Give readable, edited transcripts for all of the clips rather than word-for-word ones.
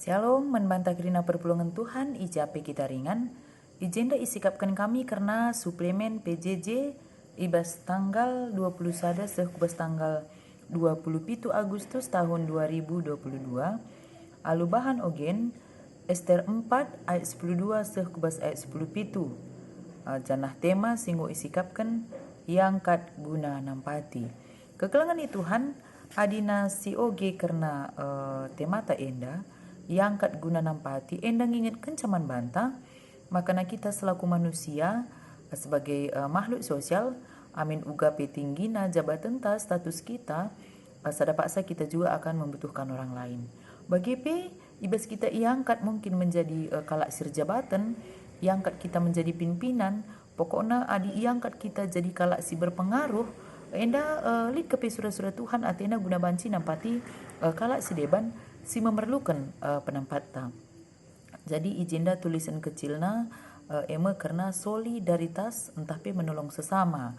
Shalom, membantah kerina perpulungan Tuhan, ijape kita ringan. Ijenda isikapkan kami karena suplemen PJJ ibas tanggal 21 sehubas tanggal 27 Agustus tahun 2022. Alubahan ogen Ester 4 ayat 12 sehubas ayat 10 pitu. Janah tema singgo isikapkan yang kat guna nampati. Kekelangan Tuhan adina si oge karena tema ta enda yang kat guna nampati endang ingat kencaman bantah makana kita selaku manusia sebagai makhluk sosial amin uga tinggi na jabatan ta status kita sada paksa kita juga akan membutuhkan orang lain bagi ibas kita iangkat mungkin menjadi kalak sir jabatan iangkat kita menjadi pimpinan pokoknya adi iangkat kita jadi kalak si berpengaruh enda lid kepe surah-surah Tuhan atena guna banci nampati kalak si deban si memerlukan penampat ta. Jadi ijenda tulisan kecilna ema karena solidaritas entah pe menolong sesama.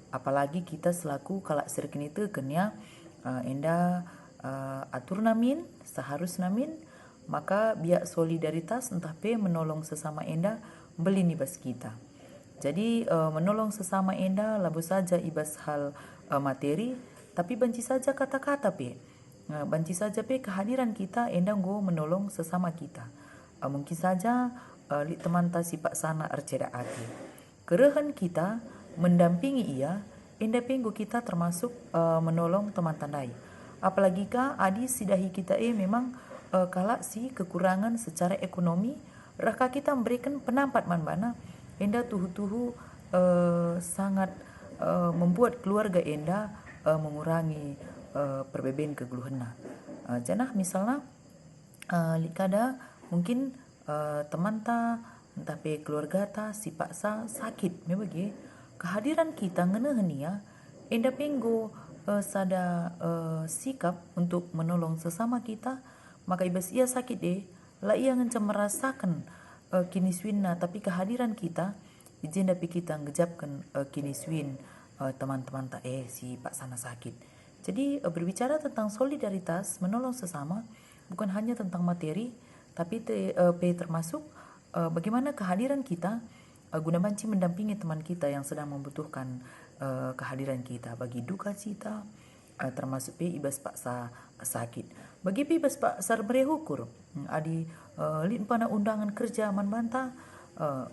Apalagi kita selaku kalak serkini kenya enda atur namin seharus namin maka biak solidaritas entah pe menolong sesama enda belini bas kita. Jadi menolong sesama enda labu saja ibas hal materi tapi benci saja kata-kata pe. Banci saja pe kehadiran kita endang go menolong sesama kita. Mungkin saja li teman ta sipak sana erceda hati. Kerehan kita mendampingi ia enda penggo kita termasuk menolong teman tandai. Apalagi ka adi sidahi kita memang kalak si kekurangan secara ekonomi raka kita memberikan penampat manbana enda tuhu-tuhu sangat membuat keluarga enda mengurangi perbedaan kegeluhana. Janah misalnya likada mungkin teman ta entah pe keluarga ta si paksa sakit membagi kehadiran kita ngenehenia enda penggo sada sikap untuk menolong sesama kita maka ibas ia sakit la ia ngancam merasakan kiniswinna tapi kehadiran kita ijenda pe kita ngejapkan kiniswin teman-teman ta si paksana sakit. Jadi berbicara tentang solidaritas menolong sesama bukan hanya tentang materi tapi termasuk bagaimana kehadiran kita guna banci mendampingi teman kita yang sedang membutuhkan kehadiran kita bagi duka cita termasuk ibas paksa sakit. Bagi ibas paksa berehukur adi limpana undangan kerja manbanta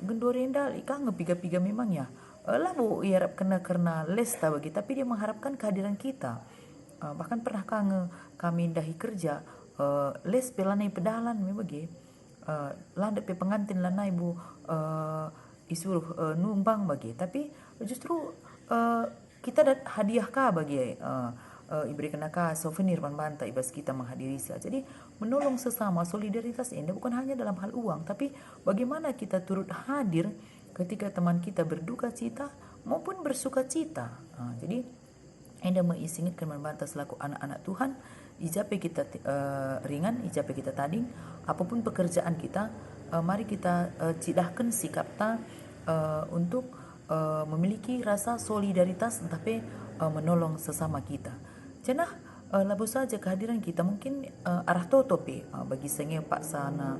gendorenda ika ngepiga-piga memang ya labu iarap kena lesta bagi tapi dia mengharapkan kehadiran kita. Bahkan pernah kami dahi kerja les pelanai pedalan membagi landep pe pengantin lanai bu isuruh numbang bagi tapi justru kita hadiah ka bagi iberikan ka souvenir manbanta ibas kita menghadiri saja. Jadi menolong sesama solidaritas ini bukan hanya dalam hal uang tapi bagaimana kita turut hadir ketika teman kita berduka cita maupun bersuka cita. Jadi enda mengingatkan membantah selaku anak-anak Tuhan ijape kita ringan ijape kita tading apapun pekerjaan kita mari kita cidahkan sikap ta untuk memiliki rasa solidaritas tapi menolong sesama kita. Janah labu saja kehadiran kita mungkin arah totope bagi senge paksana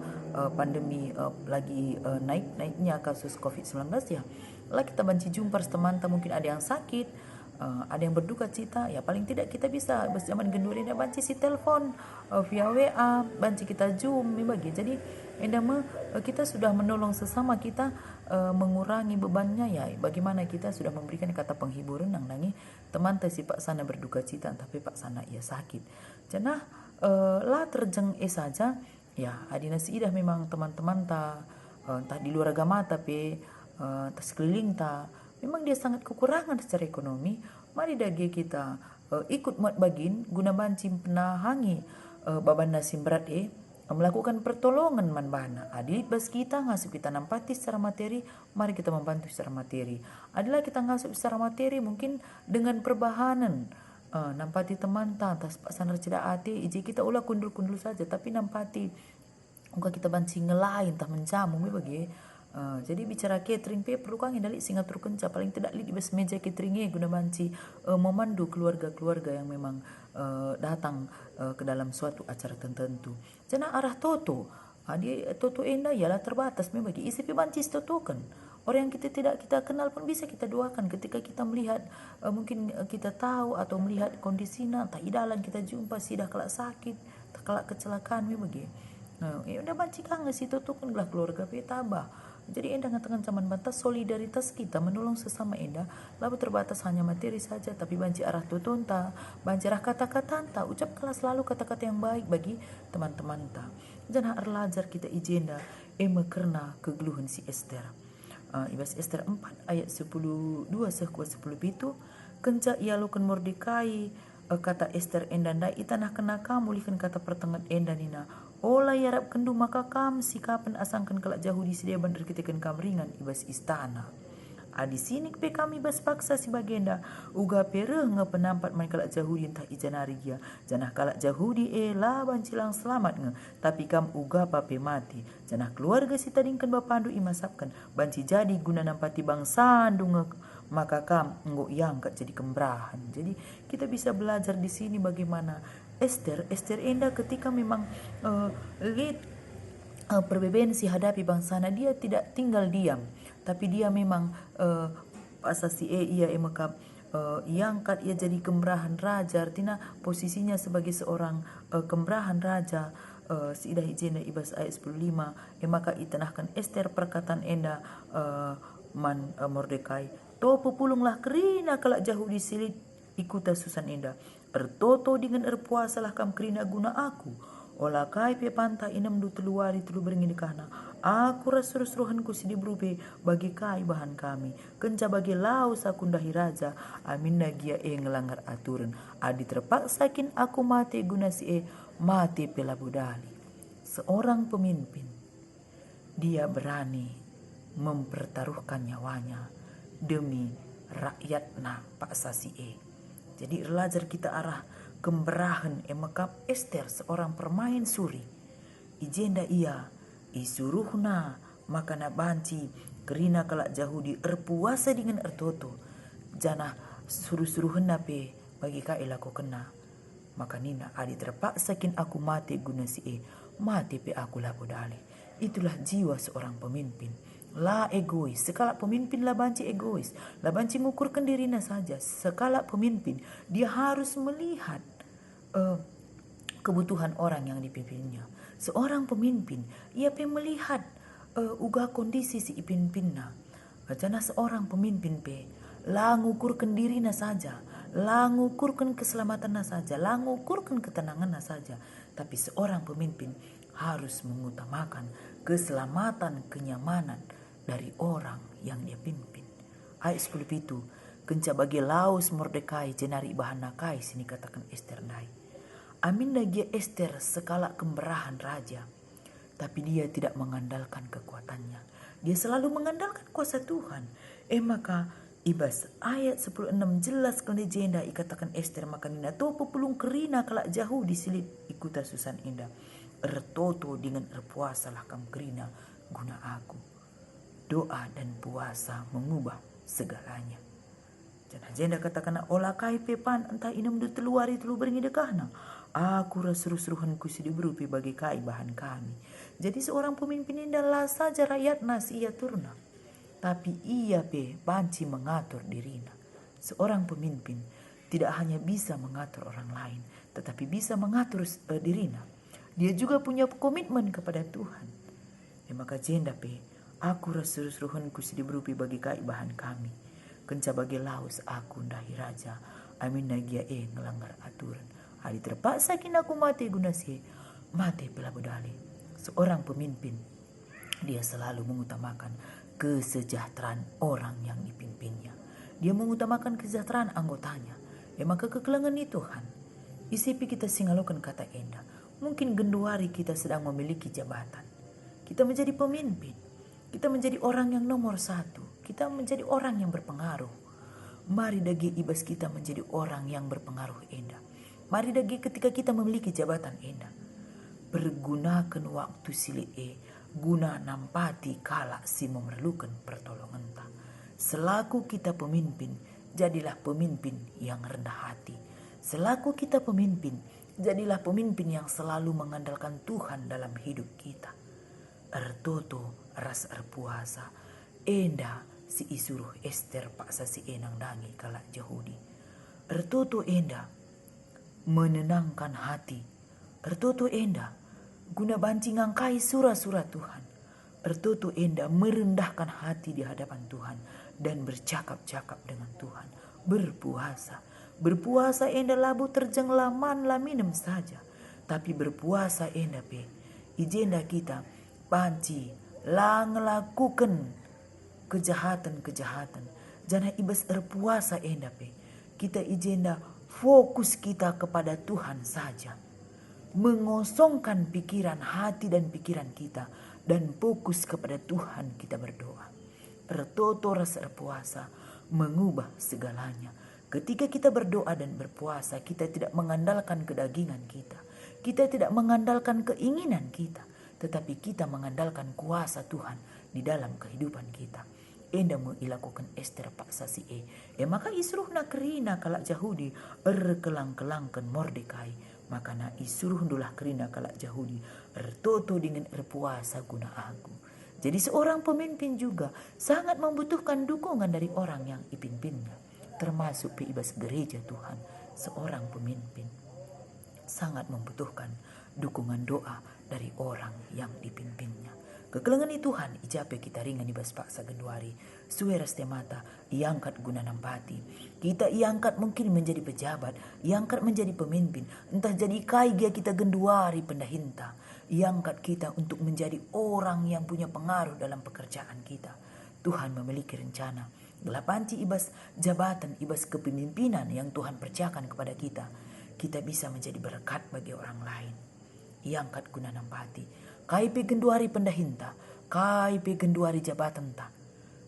pandemi lagi naiknya kasus COVID-19 ya. Lah kita banci jumpa teman mungkin ada yang sakit ada yang berduka cita ya paling tidak kita bisa zaman genduri dah banci si telepon via WA banci kita zoom bagi jadi endama kita sudah menolong sesama kita mengurangi bebannya ya bagaimana kita sudah memberikan kata penghiburan nang nangi teman si pak sana berduka cita tapi pak sana ia sakit janah lah terjeng saja ya adina siidah memang teman-teman ta entah di luar agama tapi sekeliling ta memang dia sangat kekurangan secara ekonomi. Mari dagi kita ikut muat bagin guna banci penahangi baban nasim berat melakukan pertolongan manbana. Adil bas kita ngasup kita nampati secara materi, mari kita membantu secara materi. Adalah kita ngasup secara materi mungkin dengan perbahanan nampati teman tas pasanar ceda ate iji kita ulah kundul-kundul saja tapi nampati muka kita banci ngelain tah menjamu bagi. Jadi bicara catering pe perlu kang dali singatur kenca paling tidak li di bas meja catering guna banci memandu keluarga-keluarga yang memang datang ke dalam suatu acara tertentu. Jangan arah toto. Dia toto enda ialah terbatas memang bagi isi bancis toto kan. Orang yang kita tidak kenal pun bisa kita doakan ketika kita melihat mungkin kita tahu atau melihat kondisinya tak idalan kita jumpa sidah kelak sakit, tak kelak kecelakaan memang bagi. Udah banci kangen situ tuh kan lah keluarga tabah. Jadi enda ngatakan zaman batas solidaritas kita menolong sesama enda lalu terbatas hanya materi saja, tapi banci arah tutunta, banci arah kata-kata ta ucap kelas selalu kata-kata yang baik bagi teman-teman ta. Jangan arlajar kita ijenda karena kegeluhan si Esther. Ibas Esther 4 ayat 10 2 sekuat 10 itu kenca ia lukan Mordekai kata Esther endandai itanah kena mulihkan kata pertengat endanina olah yarap kendu maka kam sikapan asangkan kelak jauh di sedia bandar ketikan kam ringan ibas istana. Di sini pe kami bas paksa si bagenda uga pere nge penampat man kalak Jahudi entah ijanari dia janah kalak Jahudi lah bancilang selamat nge tapi kam uga pape mati janah keluarga si tadingkan bapandu imasapkan banci jadi guna nampati bangsa nge maka kam nggo iangkat jadi kembrahan. Jadi kita bisa belajar di sini bagaimana Esther enda ketika memang perbedaan si hadapi bangsana dia tidak tinggal diam tapi dia memang asasi ia emakam iangkat ia jadi kembrahan raja artinya posisinya sebagai seorang kembrahan raja siidah ijena ibas ayat 15 maka itanahkan Esther perkataan enda Mordekai to pupulunglah kerina kalak jauh disilit ikuta susan enda ertoto dengan erpuasalah kam kerina guna aku olah kai pe panta inem du teluari telu beringin kahna aku rasur-suruhanku sidi berube bagi kai bahan kami kenca bagi lau sakundahi raja amin nagia ngelanggar aturan adi terpaksakin aku mati guna si mati pela budali. Seorang pemimpin dia berani mempertaruhkan nyawanya demi rakyatna paksa si jadi belajar kita arah kemberahan emakap Esther seorang permain suri ijenda ia isuruhna makana banci kerina kalak Jahudi erpuasa dengan ertoto janah suruh-suruhna pe bagi ka elako kena maka nina adi terpaksakin aku mati guna si mati pe aku lapo dali. Itulah jiwa seorang pemimpin lah egois sekala pemimpin lah banci egois lah banci ngukurkan dirinya saja. Sekala pemimpin dia harus melihat kebutuhan orang yang dipimpinnya. Seorang pemimpin ia pe melihat uga kondisi si pimpinna. Jana seorang pemimpin pe lah ngukurkan dirinya saja, lah ngukurkan keselamatannya saja, lah ngukurkan ketenangannya saja. Tapi seorang pemimpin harus mengutamakan keselamatan, kenyamanan dari orang yang dia pimpin. Ayat 10 itu kenca bagi laus Mordekai jenari bahan nakai sini katakan Esther dai. Amin dia Esther sekala kemberahan raja, tapi dia tidak mengandalkan kekuatannya. Dia selalu mengandalkan kuasa Tuhan. Maka ibas ayat 10:6 jelas kan legenda ikatakan Esther maka nina topo pulung kerina kalak jauh disilip ikuta susan indah. Ertoto dengan erpuasalah kam kerina guna aku. Doa dan puasa mengubah segalanya. Dan agenda katakan olah kai pepan entah inem du teluari telu beringidekahna. Aku rasruh-ruhanku sidi berupi bagi kai bahan kami. Jadi seorang pemimpin indah saja rakyat nasi ia turna. Tapi ia pe banci mengatur dirinya. Seorang pemimpin tidak hanya bisa mengatur orang lain, tetapi bisa mengatur dirinya. Dia juga punya komitmen kepada Tuhan. Maka jenda pe aku rasruh-ruhanku sidi berupi bagi kai bahan kami. Kenca bagi laus aku ndahi raja. Amin nagia ngelanggar aturan. Hari terpaksa kini aku mati guna si mati pela budali. Seorang pemimpin dia selalu mengutamakan kesejahteraan orang yang dipimpinnya. Dia mengutamakan kesejahteraan anggotanya. Maka kekelangan itu Tuhan. Isipi kita singalokan kata enda. Mungkin genduari kita sedang memiliki jabatan. Kita menjadi pemimpin. Kita menjadi orang yang nomor satu. Kita menjadi orang yang berpengaruh. Mari dagi ibas kita menjadi orang yang berpengaruh enda. Mari dagi ketika kita memiliki jabatan enda. Pergunakan waktu silik guna nampati kala si memerlukan pertolongan ta. Selaku kita pemimpin, jadilah pemimpin yang rendah hati. Selaku kita pemimpin, jadilah pemimpin yang selalu mengandalkan Tuhan dalam hidup kita. Ertoto ras erpuasa, enda si isuruh Ester paksa si enang dangi kalak Yahudi. Ertoto enda menenangkan hati. Ertoto enda guna banci ngangkai surah-surah Tuhan. Ertoto enda merendahkan hati di hadapan Tuhan dan bercakap-cakap dengan Tuhan. Berpuasa enda labu terjeng laman laminem saja. Tapi berpuasa enda pe ijenda kita banci lang lakukan kejahatan. Jana ibas erpuasa enda pe kita ijenda fokus kita kepada Tuhan saja. Mengosongkan pikiran, hati dan pikiran kita. Dan fokus kepada Tuhan kita berdoa. Ertoto rasa erpuasa mengubah segalanya. Ketika kita berdoa dan berpuasa, kita tidak mengandalkan kedagingan kita. Kita tidak mengandalkan keinginan kita. Tetapi kita mengandalkan kuasa Tuhan di dalam kehidupan kita. Enda mau ilakukan Ester paksa si maka isruh na kerina kalak Yahudi kelang-kelangkan Mordekai. Maka na isruh dulah kerina kalak Yahudi ertoto dengan erpuasa guna aku. Jadi seorang pemimpin juga sangat membutuhkan dukungan dari orang yang dipimpinnya. Termasuk peibas gereja Tuhan. Seorang pemimpin sangat membutuhkan dukungan doa dari orang yang dipimpinnya. Kekelengan Tuhan ijape kita ringan ibas paksa genduari. Sueras temata iangkat guna nampati. Kita iangkat mungkin menjadi pejabat, iangkat menjadi pemimpin, entah jadi kaigia kita genduari pendahinta. Iangkat kita untuk menjadi orang yang punya pengaruh dalam pekerjaan kita. Tuhan memiliki rencana. Gelapanci ibas jabatan, ibas kepemimpinan yang Tuhan percayakan kepada kita. Kita bisa menjadi berkat bagi orang lain. Iangkat guna nampati. KIP genduari pendahinta, KIP genduari jabatan ta.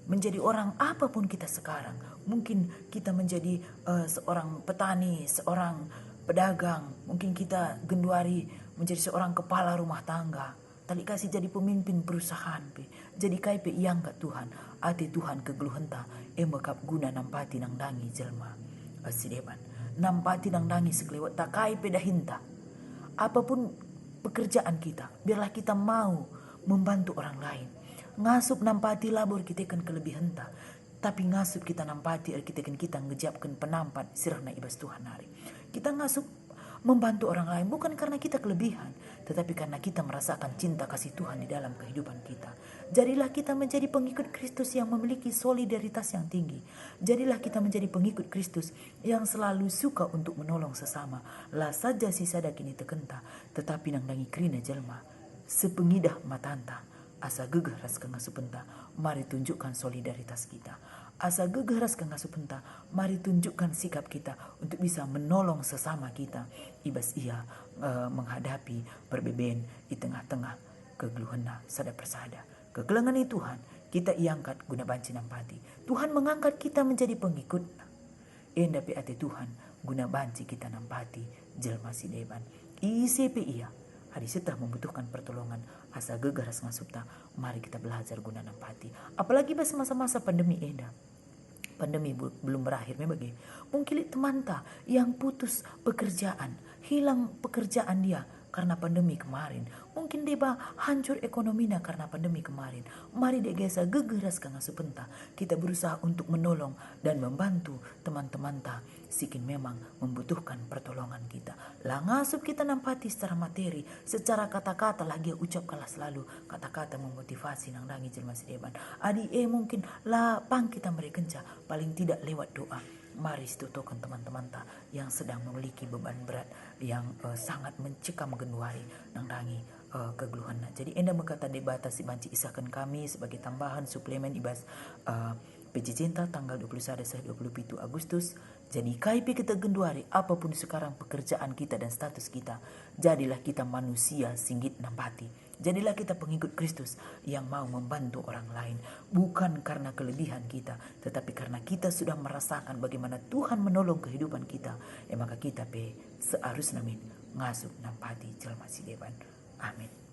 Menjadi orang apapun kita sekarang. Mungkin kita menjadi seorang petani, seorang pedagang. Mungkin kita genduari menjadi seorang kepala rumah tangga. Tali kasih jadi pemimpin perusahaan. Jadi KIP iangkat Tuhan. Ati Tuhan kegeluhenta. Emekap guna nampati nang dangi jelma. Asideban. Nampati nang dangi sekelewat tak KIP dahinta. Apapun pekerjaan kita, biarlah kita mau membantu orang lain. Ngasup nampati labor kita kan kelebihan ta. Tapi ngasup kita nampati kita ngejapkan penampat sirahna ibas Tuhan hari. Kita ngasup membantu orang lain bukan karena kita kelebihan, tetapi karena kita merasakan cinta kasih Tuhan di dalam kehidupan kita. Jadilah kita menjadi pengikut Kristus yang memiliki solidaritas yang tinggi. Jadilah kita menjadi pengikut Kristus yang selalu suka untuk menolong sesama. Lah saja sisa kini tekenta, tetapi nang dangi krina jelma. Sepengidah matanta, asa gegah ras kengasupenta, mari tunjukkan solidaritas kita. Asa gegah ras kengasupenta, mari tunjukkan sikap kita untuk bisa menolong sesama kita. Ibas ia menghadapi perbedaan di tengah-tengah kegeluhana sada persada. Kegelangan Tuhan kita iangkat guna banci nampati. Tuhan mengangkat kita menjadi pengikut. Enda ati Tuhan guna banci kita nampati jelma si deban. ICP ia. Hari setah membutuhkan pertolongan. Asa gegah ras ngasupta. Mari kita belajar guna nampati. Apalagi pas masa-masa pandemi enda. Pandemi belum berakhir memang. Mungkin teman ta yang putus pekerjaan, hilang pekerjaan dia karena pandemi kemarin. Mungkin dia hancur ekonominya karena pandemi kemarin. Mari dek gesa gegeras kang asupenta. Kita berusaha untuk menolong dan membantu teman-teman ta sikin memang membutuhkan pertolongan kita. Lah ngasup kita nampati secara materi, secara kata-kata lagi ucap kalah selalu kata-kata memotivasi nang dangi jelma sedeban. Adi mungkin lah pang kita merekenca paling tidak lewat doa. Mari tutukan teman-teman ta yang sedang memiliki beban berat yang sangat mencekam genduari nang dangi kegeluhan. Jadi enda berkata debatasi banci isahkan kami sebagai tambahan suplemen ibas PJ Cinta tanggal 21 sampai 27 Agustus. Jadi KIP kita genduari apapun sekarang pekerjaan kita dan status kita. Jadilah kita manusia singgit nampati. Jadilah kita pengikut Kristus yang mau membantu orang lain. Bukan karena kelebihan kita, tetapi karena kita sudah merasakan bagaimana Tuhan menolong kehidupan kita. Maka kita seharusnya ngasup nampati jelma si deban. Amin.